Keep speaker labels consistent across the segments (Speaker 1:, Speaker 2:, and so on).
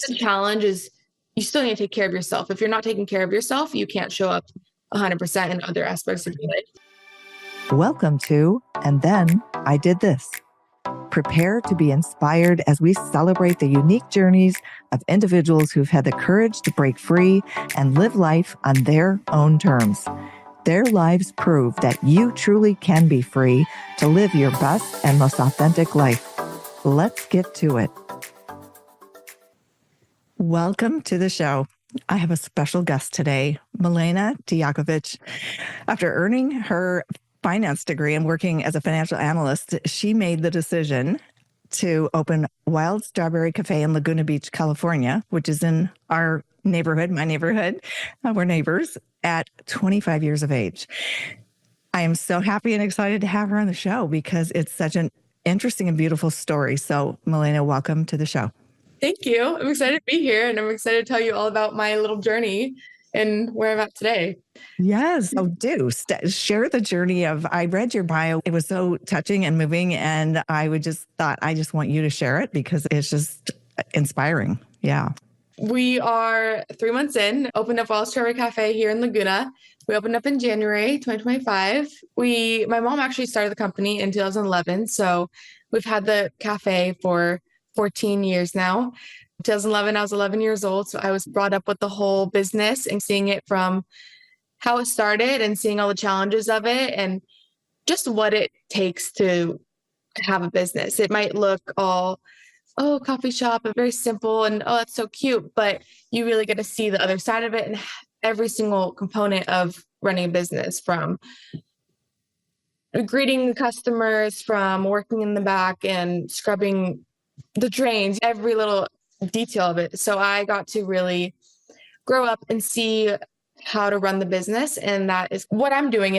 Speaker 1: The challenge is you still need to take care of yourself. If you're not taking care of yourself, you can't show up 100% in other aspects of your life.
Speaker 2: Welcome to And Then I Did This. Prepare to be inspired as we celebrate the unique journeys of individuals who've had the courage to break free and live life on their own terms. Their lives prove that you truly can be free to live your best and most authentic life. Let's get to it. Welcome to the show. I have a special guest today, Milena Dujakovich. After earning her finance degree and working as a financial analyst, she made the decision to open Wild Strawberry Café in Laguna Beach, California, which is in our neighborhood, my neighborhood. We're neighbors at 25 years of age. I am so happy and excited to have her on the show because it's such an interesting and beautiful story. So, Milena, welcome to the show.
Speaker 1: Thank you. I'm excited to be here, and I'm excited to tell you all about my little journey and where I'm at today.
Speaker 2: Yes. Oh, do share the journey of, I read your bio. It was so touching and moving. And I just want you to share it because it's just inspiring. Yeah.
Speaker 1: We are 3 months in, opened up Wild Strawberry Cafe here in Laguna. We opened up in January 2025. My mom actually started the company in 2011. So we've had the cafe for 14 years now. 2011, I was 11 years old. So I was brought up with the whole business and seeing it from how it started and seeing all the challenges of it and just what it takes to have a business. It might look all, coffee shop, and very simple and, that's so cute, but you really get to see the other side of it and every single component of running a business, from greeting customers, from working in the back and scrubbing the drains, every little detail of it. So I got to really grow up and see how to run the business. And that is what I'm doing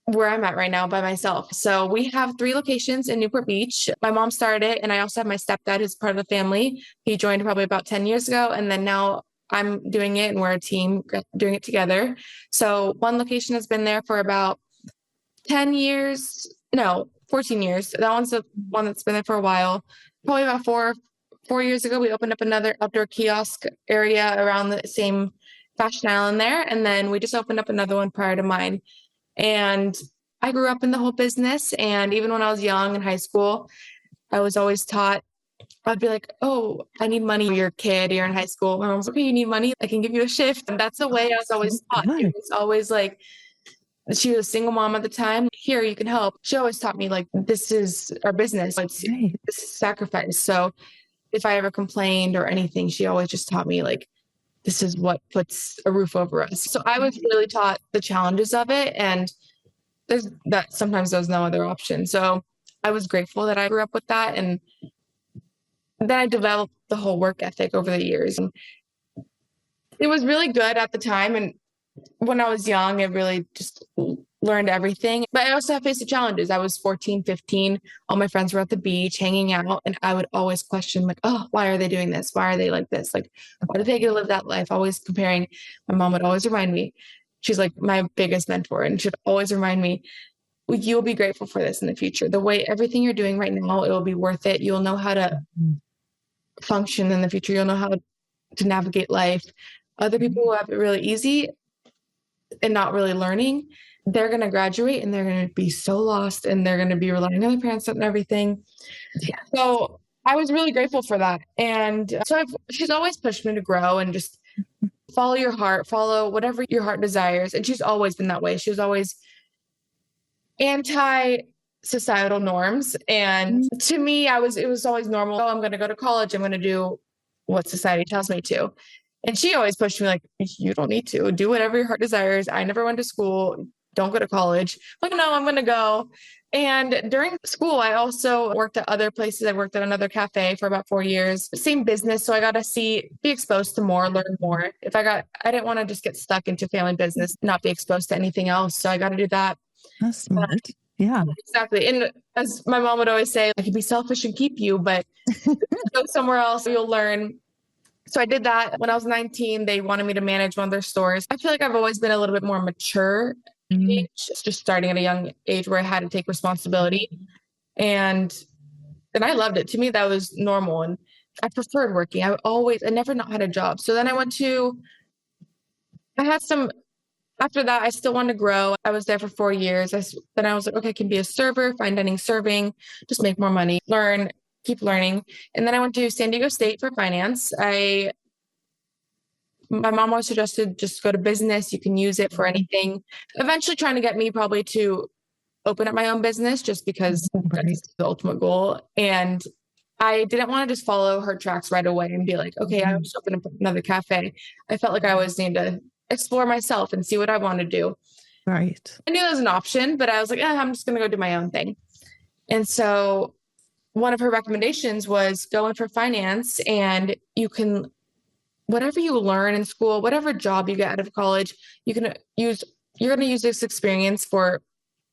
Speaker 1: where I'm at right now by myself. So we have 3 locations in Newport Beach. My mom started it, and I also have my stepdad who's part of the family. He joined probably about 10 years ago. And then now I'm doing it and we're a team doing it together. So one location has been there for about 14 years. That one's the one that's been there for a while. Probably about four years ago, we opened up another outdoor kiosk area around the same Fashion Island there. And then we just opened up another one prior to mine. And I grew up in the whole business. And even when I was young in high school, I was always taught, I'd be like, I need money. You're a kid, you're in high school. My mom's like, okay, you need money, I can give you a shift. And that's the way I was always taught. It was always like, she was a single mom at the time. Here, you can help. She always taught me, like, this is our business. This is sacrifice. So if I ever complained or anything, she always just taught me, like, this is what puts a roof over us. So I was really taught the challenges of it. And sometimes there's no other option. So I was grateful that I grew up with that. And then I developed the whole work ethic over the years. And it was really good at the time. And when I was young, I really just learned everything. But I also have faced the challenges. I was 14, 15. All my friends were at the beach hanging out. And I would always question, like, why are they doing this? Why are they like this? Like, why do they get to live that life? Always comparing. My mom would always remind me. She's like my biggest mentor. And she'd always remind me, you'll be grateful for this in the future. The way everything you're doing right now, it will be worth it. You'll know how to function in the future. You'll know how to navigate life. Other people who have it really easy and not really learning, they're going to graduate and they're going to be so lost and they're going to be relying on their parents and everything. Yeah. So I was really grateful for that. And so she's always pushed me to grow and just follow your heart, follow whatever your heart desires. And she's always been that way. She was always anti-societal norms. And to me, it was always normal. I'm going to go to college. I'm going to do what society tells me to. And she always pushed me, like, you don't need to do whatever your heart desires. I never went to school. Don't go to college. I'm like, no, I'm going to go. And during school, I also worked at other places. I worked at another cafe for about 4 years, same business. So I got to be exposed to more, learn more. I didn't want to just get stuck into family business, not be exposed to anything else. So I got to do that.
Speaker 2: That's smart. Yeah,
Speaker 1: exactly. And as my mom would always say, I could be selfish and keep you, but go somewhere else, you'll learn. So I did that. When I was 19, they wanted me to manage one of their stores. I feel like I've always been a little bit more mature age, just starting at a young age where I had to take responsibility. And I loved it. To me, that was normal. And I preferred working. I never not had a job. So then I had some, after that, I still wanted to grow. I was there for 4 years. Then I was like, okay, I can be a server, fine dining serving, just make more money, keep learning. And then I went to San Diego State for finance. My mom always suggested just go to business. You can use it for anything. Eventually trying to get me probably to open up my own business just because that's the ultimate goal. And I didn't want to just follow her tracks right away and be like, okay, I'll just open up another cafe. I felt like I always needed to explore myself and see what I want to do.
Speaker 2: Right.
Speaker 1: I knew that was an option, but I was like, I'm just going to go do my own thing. And so one of her recommendations was go in for finance, and you can, whatever you learn in school, whatever job you get out of college, you're going to use this experience for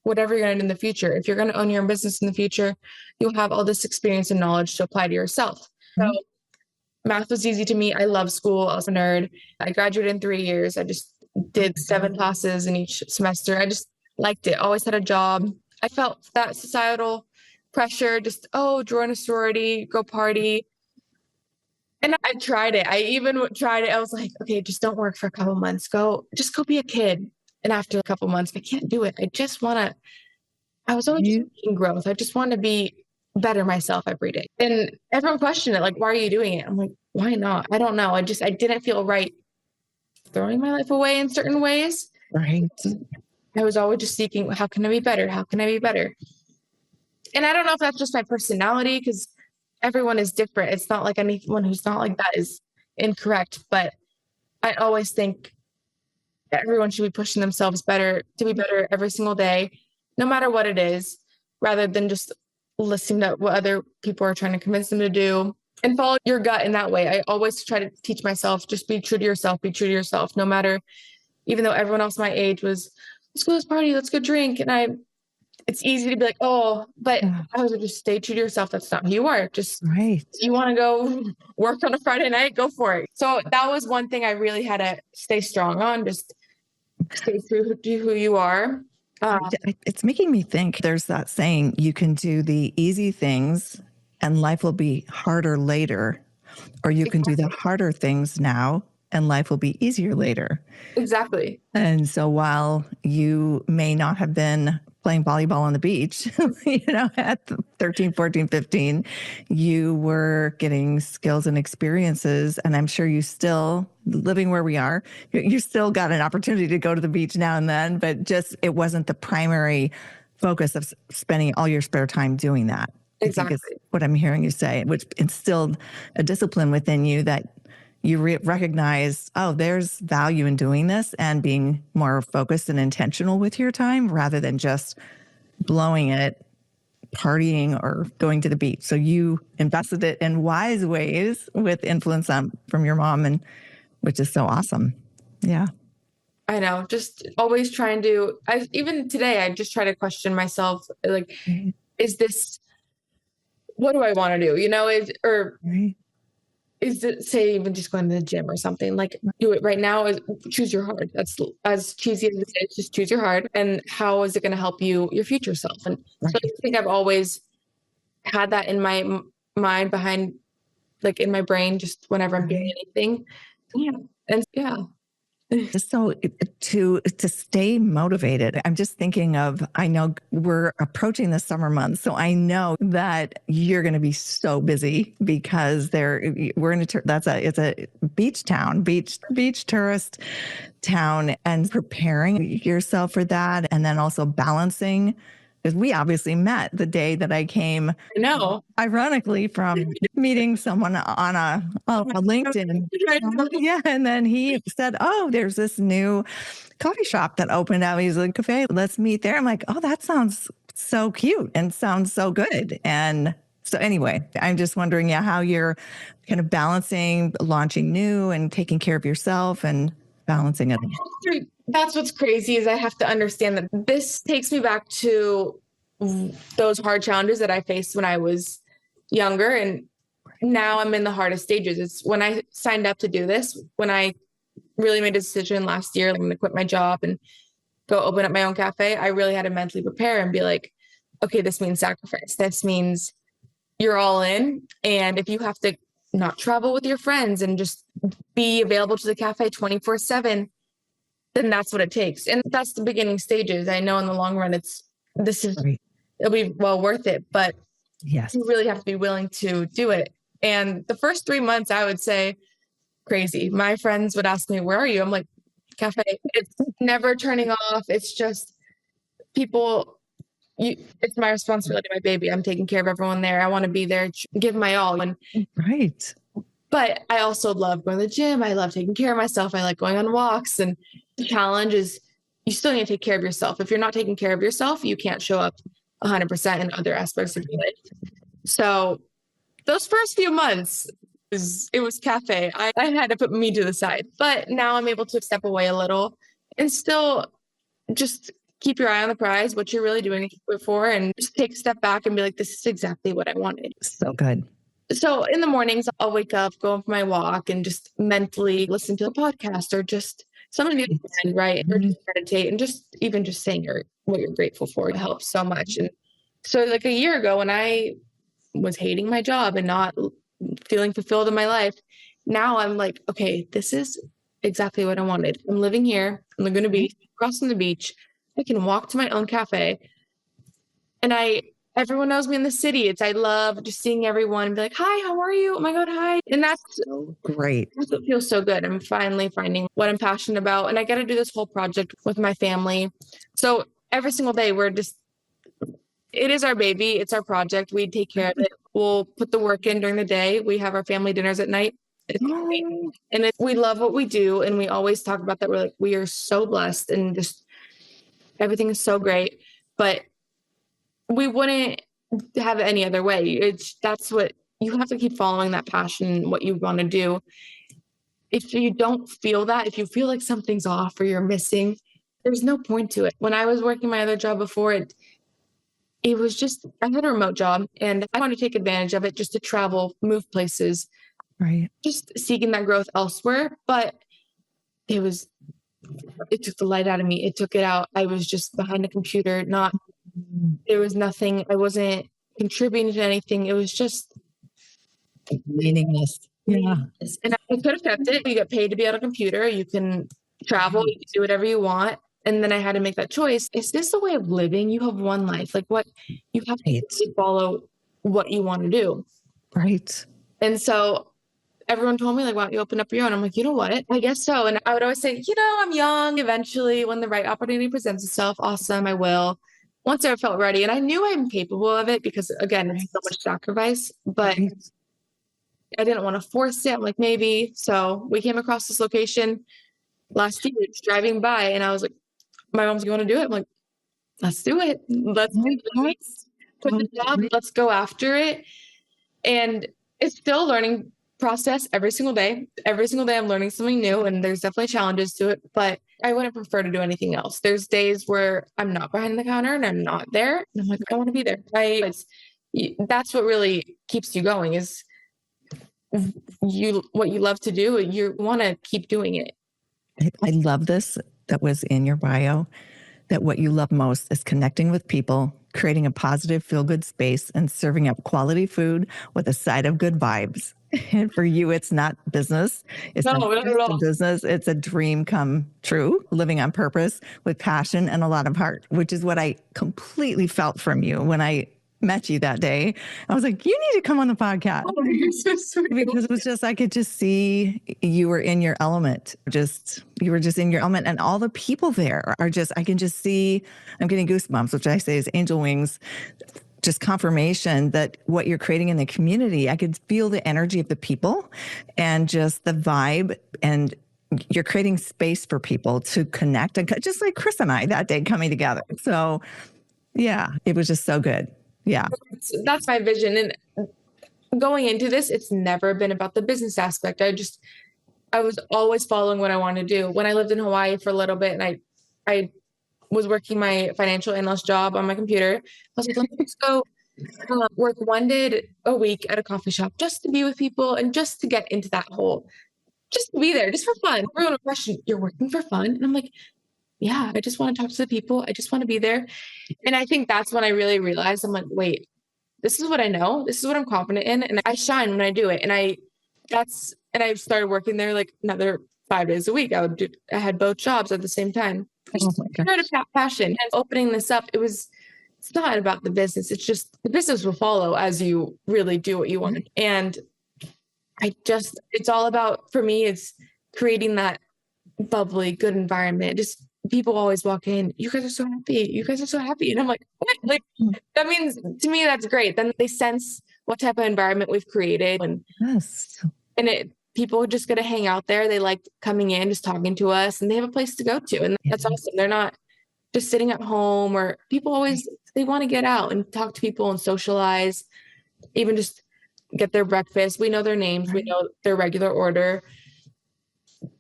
Speaker 1: whatever you're going to do in the future. If you're going to own your own business in the future, you'll have all this experience and knowledge to apply to yourself. So math was easy to me. I love school. I was a nerd. I graduated in 3 years. I just did 7 classes in each semester. I just liked it. Always had a job. I felt that societal pressure, just, join a sorority, go party. And I tried it. I even tried it. I was like, okay, just don't work for a couple months. Just go be a kid. And after a couple months, I can't do it. I was always seeking growth. I just want to better myself every day. And everyone questioned it, like, why are you doing it? I'm like, why not? I don't know. I didn't feel right throwing my life away in certain ways.
Speaker 2: Right.
Speaker 1: I was always just seeking, how can I be better? How can I be better? And I don't know if that's just my personality, because everyone is different. It's not like anyone who's not like that is incorrect, but I always think everyone should be pushing themselves to be better every single day, no matter what it is, rather than just listening to what other people are trying to convince them to do, and follow your gut in that way. I always try to teach myself, just be true to yourself, no matter, even though everyone else my age was, let's go to this party, let's go drink. And it's easy to be like, but I was like, just stay true to yourself. That's not who you are. Just, you want to go work on a Friday night, go for it. So that was one thing I really had to stay strong on, just stay true to who you are.
Speaker 2: It's making me think, there's that saying, you can do the easy things and life will be harder later, or you can do the harder things now and life will be easier later.
Speaker 1: Exactly.
Speaker 2: And so while you may not have been playing volleyball on the beach, at 13, 14, 15, you were getting skills and experiences. And I'm sure you still, living where we are, you still got an opportunity to go to the beach now and then, but just, it wasn't the primary focus of spending all your spare time doing that.
Speaker 1: Exactly.
Speaker 2: I think is what I'm hearing you say, which instilled a discipline within you that you recognize, there's value in doing this and being more focused and intentional with your time rather than just blowing it, partying or going to the beach. So you invested it in wise ways with influence from your mom, and which is so awesome. Yeah.
Speaker 1: I know, just always trying to, even today, I just try to question myself, like, is this, what do I want to do? Is it, say, even just going to the gym or something, like, do it right now, choose your heart. That's as cheesy as it is, just choose your heart. And how is it going to help you, your future self? And so I think I've always had that in my mind behind, like in my brain, just whenever I'm doing anything. Yeah. And yeah.
Speaker 2: So to stay motivated, I'm just thinking of, I know we're approaching the summer months, so I know that you're going to be so busy because it's a beach town, beach tourist town, and preparing yourself for that, and then also balancing. Because we obviously met the day that I came, ironically, from meeting someone on a LinkedIn. Yeah. And then he said, there's this new coffee shop that opened up. He's like, Café, let's meet there. I'm like, that sounds so cute and sounds so good. And so anyway, I'm just wondering, how you're kind of balancing launching new and taking care of yourself and balancing it.
Speaker 1: That's what's crazy, is I have to understand that this takes me back to those hard challenges that I faced when I was younger. And now I'm in the hardest stages. It's when I signed up to do this, when I really made a decision last year, I'm going to quit my job and go open up my own cafe. I really had to mentally prepare and be like, okay, this means sacrifice. This means you're all in. And if you have to not travel with your friends and just be available to the cafe 24/7, then that's what it takes. And that's the beginning stages. I know in the long run,
Speaker 2: Right.
Speaker 1: it'll be well worth it, but
Speaker 2: Yes.
Speaker 1: you really have to be willing to do it. And the first 3 months, I would say crazy. My friends would ask me, where are you? I'm like, cafe. It's never turning off. It's just people, it's my responsibility, my baby. I'm taking care of everyone there. I want to be there, give my all.
Speaker 2: Right.
Speaker 1: But I also love going to the gym. I love taking care of myself. I like going on walks. And the challenge is you still need to take care of yourself. If you're not taking care of yourself, you can't show up 100% in other aspects of your life. So those first few months, it was cafe. I had to put me to the side, but now I'm able to step away a little and still just keep your eye on the prize, what you're really doing it for, and just take a step back and be like, this is exactly what I wanted.
Speaker 2: So good.
Speaker 1: So in the mornings, I'll wake up, go for my walk, and just mentally listen to a podcast or just something to mind, right? Or just meditate and just even just saying what you're grateful for helps so much. And so like a year ago when I was hating my job and not feeling fulfilled in my life, now I'm like, okay, this is exactly what I wanted. I'm living here in Laguna Beach, crossing the beach. I can walk to my own cafe. And everyone knows me in the city. I love just seeing everyone and be like, hi, how are you? Oh my God, hi. And that's
Speaker 2: So great.
Speaker 1: that's what feels so good. I'm finally finding what I'm passionate about. And I got to do this whole project with my family. So every single day it is our baby. It's our project. We take care of it. We'll put the work in during the day. We have our family dinners at night. And we love what we do. And we always talk about that. We're like, we are so blessed and just everything is so great. But we wouldn't have it any other way. That's what you have to keep following, that passion, what you want to do. If you don't feel that, if you feel like something's off or you're missing, there's no point to it. When I was working my other job before, it was just, I had a remote job and I wanted to take advantage of it just to travel, move places,
Speaker 2: Right.
Speaker 1: just seeking that growth elsewhere. But it took the light out of me. It took it out. I was just behind a computer, there was nothing. I wasn't contributing to anything. It was just
Speaker 2: Meaningless. Yeah.
Speaker 1: And I could have kept it. You get paid to be on a computer. You can travel, you can do whatever you want. And then I had to make that choice. Is this a way of living? You have one life. Like what you have to follow what you want to do.
Speaker 2: Right.
Speaker 1: And so everyone told me like, why don't you open up your own? I'm like, you know what? I guess so. And I would always say, I'm young. Eventually, when the right opportunity presents itself, awesome, I will. Once I felt ready, and I knew I'm capable of it because again, it's so much sacrifice, but I didn't want to force it. I'm like, maybe. So we came across this location last year, just driving by, and I was like, my mom's going to do it. I'm like, let's do it. Let's put the job. Let's go after it. And it's still a learning process every single day. Every single day I'm learning something new, and there's definitely challenges to it, but I wouldn't prefer to do anything else. There's days where I'm not behind the counter and I'm not there. And I'm like, I want to be there. That's what really keeps you going is what you love to do. You want to keep doing it.
Speaker 2: I love this that was in your bio, that what you love most is connecting with people, creating a positive, feel-good space, and serving up quality food with a side of good vibes. And for you, it's not business. It's not just a business. It's a dream come true, living on purpose with passion and a lot of heart, which is what I completely felt from you when I met you that day. I was like, you need to come on the podcast.
Speaker 1: Oh, you're so sweet.
Speaker 2: Because it was just, I could just see you were in your element. You were just in your element. And all the people there are just, I can just see, I'm getting goosebumps, which I say is angel wings, just confirmation that what you're creating in the community, I could feel the energy of the people and just the vibe, and you're creating space for people to connect, and just like Chris and I that day coming together. So yeah, it was just so good. Yeah.
Speaker 1: That's my vision. And going into this, it's never been about the business aspect. I was always following what I wanted to do. When I lived in Hawaii for a little bit and I was working my financial analyst job on my computer, I was like, let's go work one day a week at a coffee shop just to be with people and just to get into that hole, just to be there, just for fun. Everyone would question, you're working for fun? And I'm like, yeah, I just want to talk to the people. I just want to be there. And I think that's when I really realized, I'm like, wait, this is what I know. This is what I'm confident in. And I shine when I do it. And and I started working there like another 5 days a week. I had both jobs at the same time.
Speaker 2: Oh my
Speaker 1: Started
Speaker 2: gosh.
Speaker 1: a passion, and opening this up, it's not about the business. It's just the business will follow as you really do what you want. And it's all about, for me, it's creating that bubbly, good environment. Just people always walk in, you guys are so happy. You guys are so happy. And I'm like, what? Like, that means to me, that's great. Then they sense what type of environment we've created.
Speaker 2: Yes.
Speaker 1: And people just get to hang out there. They like coming in, just talking to us, and they have a place to go to. And that's awesome. They're not just sitting at home, or people always, they want to get out and talk to people and socialize, even just get their breakfast. We know their names. We know their regular order.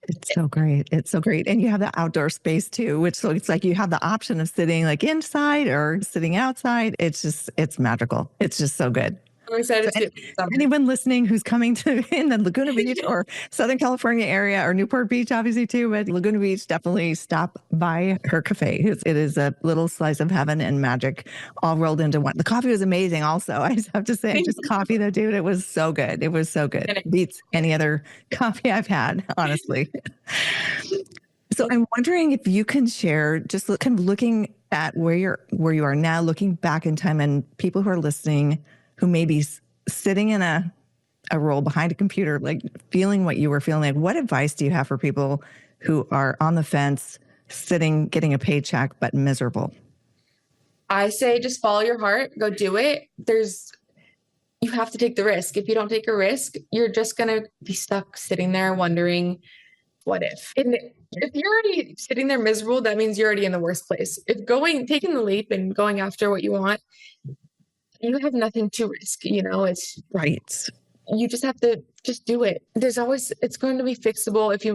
Speaker 2: It's so great. It's so great. And you have the outdoor space too, which so it's like you have the option of sitting like inside or sitting outside. It's magical. It's just so good.
Speaker 1: I'm excited to
Speaker 2: anyone listening who's coming to in the Laguna Beach or Southern California area or Newport Beach, obviously too, but Laguna Beach, definitely stop by her cafe. It is a little slice of heaven and magic all rolled into one. The coffee was amazing also. I just have to say, just coffee though, dude, it was so good. It was so good. It beats any other coffee I've had, honestly. So I'm wondering if you can share, just kind of looking at where you are now, looking back in time, and people who are listening who may be sitting in a role behind a computer, like feeling what you were feeling. Like, what advice do you have for people who are on the fence, sitting, getting a paycheck, but miserable?
Speaker 1: I say just follow your heart, go do it. You have to take the risk. If you don't take a risk, you're just going to be stuck sitting there wondering, what if? And if you're already sitting there miserable, that means you're already in the worst place. Taking the leap and going after what you want, you have nothing to risk, it's
Speaker 2: right.
Speaker 1: You just have to just do it. It's going to be fixable. If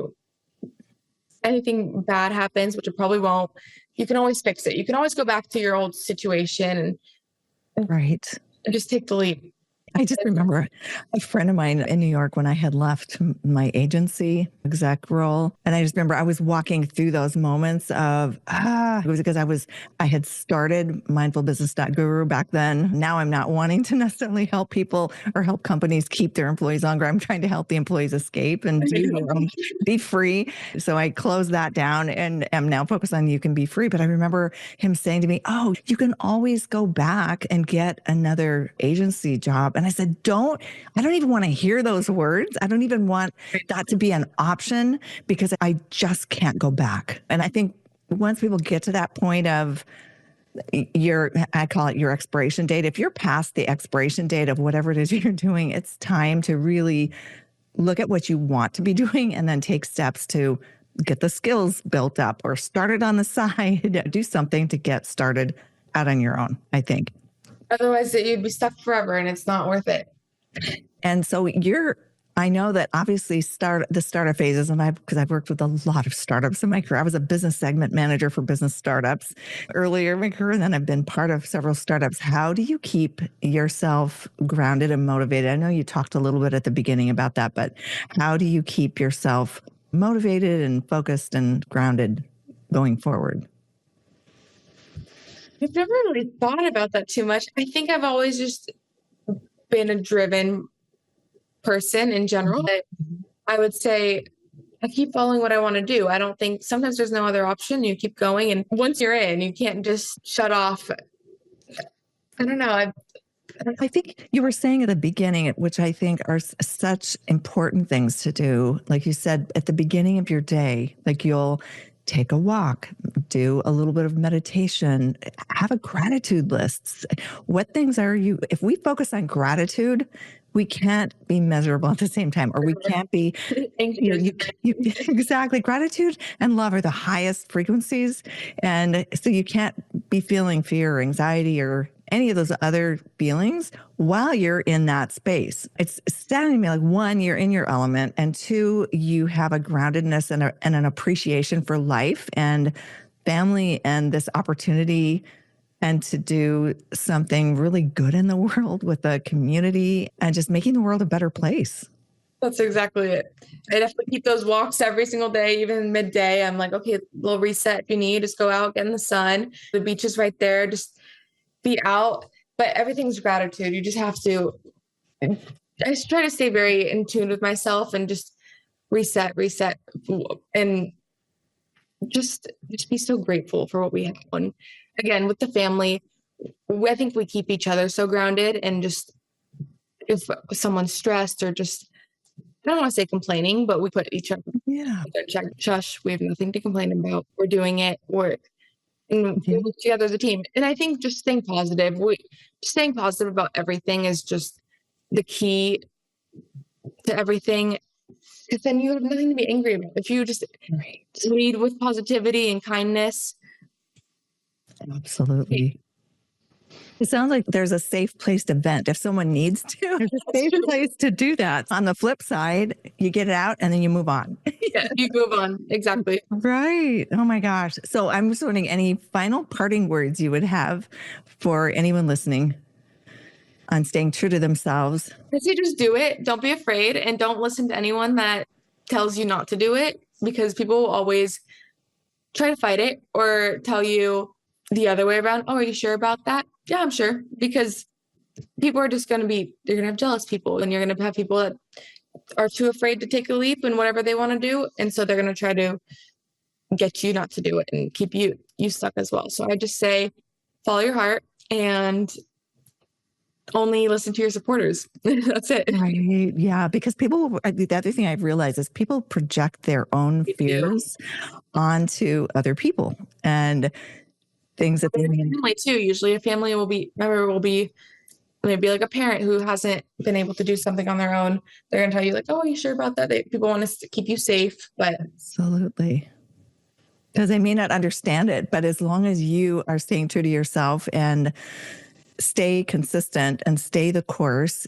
Speaker 1: anything bad happens, which it probably won't, you can always fix it. You can always go back to your old situation
Speaker 2: and
Speaker 1: just take the leap.
Speaker 2: I just remember a friend of mine in New York when I had left my agency exec role. And I just remember I was walking through those moments of, it was because I had started mindfulbusiness.guru back then. Now I'm not wanting to necessarily help people or help companies keep their employees longer. I'm trying to help the employees escape and be free. So I closed that down and am now focused on you can be free. But I remember him saying to me, oh, you can always go back and get another agency job. And I said, I don't even want to hear those words. I don't even want that to be an option because I just can't go back. And I think once people get to that point of I call it your expiration date. If you're past the expiration date of whatever it is you're doing, it's time to really look at what you want to be doing and then take steps to get the skills built up or start it on the side, do something to get started out on your own, I think.
Speaker 1: Otherwise, you'd be stuck forever and it's not worth it.
Speaker 2: And so I know that obviously the startup phases, and because I've worked with a lot of startups in my career. I was a business segment manager for business startups earlier in my career, and then I've been part of several startups. How do you keep yourself grounded and motivated? I know you talked a little bit at the beginning about that, but how do you keep yourself motivated and focused and grounded going forward?
Speaker 1: I've never really thought about that too much. I think I've always just been a driven person in general. I would say I keep following what I want to do. I don't think sometimes there's no other option. You keep going. And once you're in, you can't just shut off. I don't know.
Speaker 2: I think you were saying at the beginning, which I think are such important things to do. Like you said, at the beginning of your day, like you'll take a walk, do a little bit of meditation, have a gratitude list. What things are you, if we focus on gratitude, we can't be miserable at the same time, or we can't be, exactly. Gratitude and love are the highest frequencies. And so you can't be feeling fear or anxiety or any of those other feelings while you're in that space. It's sounding to me like, one, you're in your element, and two, you have a groundedness and an appreciation for life and family and this opportunity and to do something really good in the world with the community and just making the world a better place.
Speaker 1: That's exactly it. I definitely keep those walks every single day, even midday. I'm like, okay, little reset if you need, just go out, get in the sun. The beach is right there. Just be out, but everything's gratitude. You just have to I just try to stay very in tune with myself and just reset, and just be so grateful for what we have. And again, with the family, I think we keep each other so grounded, and just if someone's stressed or just, I don't want to say complaining, but we put each other check. Shush, we have nothing to complain about. We're doing it. We work together as a team. And I think just staying positive. Staying positive about everything is just the key to everything. Because then you have nothing to be angry about. If you just lead with positivity and kindness.
Speaker 2: Absolutely. It sounds like there's a safe place to vent if someone needs to. There's a safe place to do that. On the flip side, you get it out and then you move on.
Speaker 1: Yeah, you move on. Exactly.
Speaker 2: Right. Oh my gosh. So I'm just wondering, any final parting words you would have for anyone listening on staying true to themselves?
Speaker 1: I say just do it. Don't be afraid, and don't listen to anyone that tells you not to do it, because people will always try to fight it or tell you the other way around. Oh, are you sure about that? Yeah, I'm sure. Because people are just going to be, you're going to have jealous people, and you're going to have people that are too afraid to take a leap in whatever they want to do. And so they're going to try to get you not to do it and keep you stuck as well. So I just say, follow your heart and only listen to your supporters. That's it.
Speaker 2: Right. Yeah. Because the other thing I've realized is people project their own fears onto other people and things that they
Speaker 1: family too. Usually a family will be maybe like a parent who hasn't been able to do something on their own. They're going to tell you like, oh, are you sure about that? People want to keep you safe, but
Speaker 2: absolutely. Because they may not understand it, but as long as you are staying true to yourself and stay consistent and stay the course,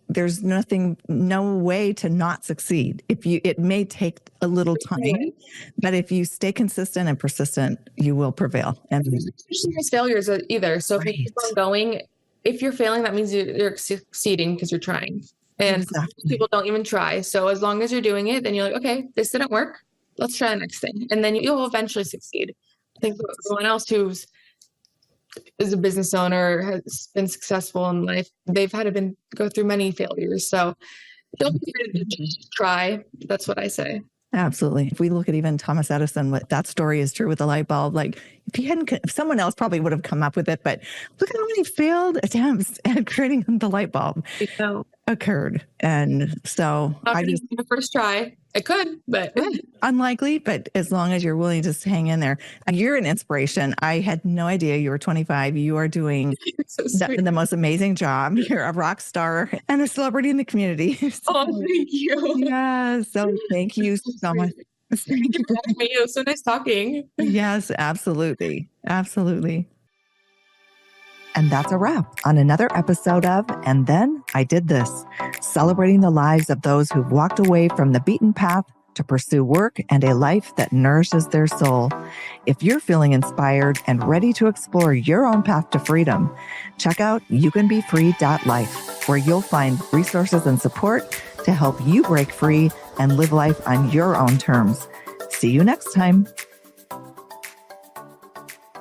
Speaker 2: there's no way to not succeed. It may take a little time, but if you stay consistent and persistent, you will prevail. And
Speaker 1: there's failures either. So if you keep on going, if you're failing, that means you're succeeding because you're trying. And people don't even try. So as long as you're doing it, then you're like, okay, this didn't work. Let's try the next thing. And then you'll eventually succeed. I think everyone else who's is a business owner, has been successful in life, they've had to go through many failures. So don't be afraid to just try. That's what I say.
Speaker 2: Absolutely. If we look at even Thomas Edison, that story is true with the light bulb. Like if someone else probably would have come up with it, but look at how many failed attempts at creating the light bulb occurred. And so
Speaker 1: the first try, it could, but
Speaker 2: unlikely, but as long as you're willing to hang in there. You're an inspiration. I had no idea you were 25. You are doing the most amazing job. You're a rock star and a celebrity in the community.
Speaker 1: So, thank you.
Speaker 2: Yeah. So thank you so much.
Speaker 1: Thank you for having me. It was so nice talking.
Speaker 2: Yes, absolutely. Absolutely. And that's a wrap on another episode of And Then I Did This, celebrating the lives of those who've walked away from the beaten path to pursue work and a life that nourishes their soul. If you're feeling inspired and ready to explore your own path to freedom, check out youcanbefree.life, where you'll find resources and support to help you break free and live life on your own terms. See you next time.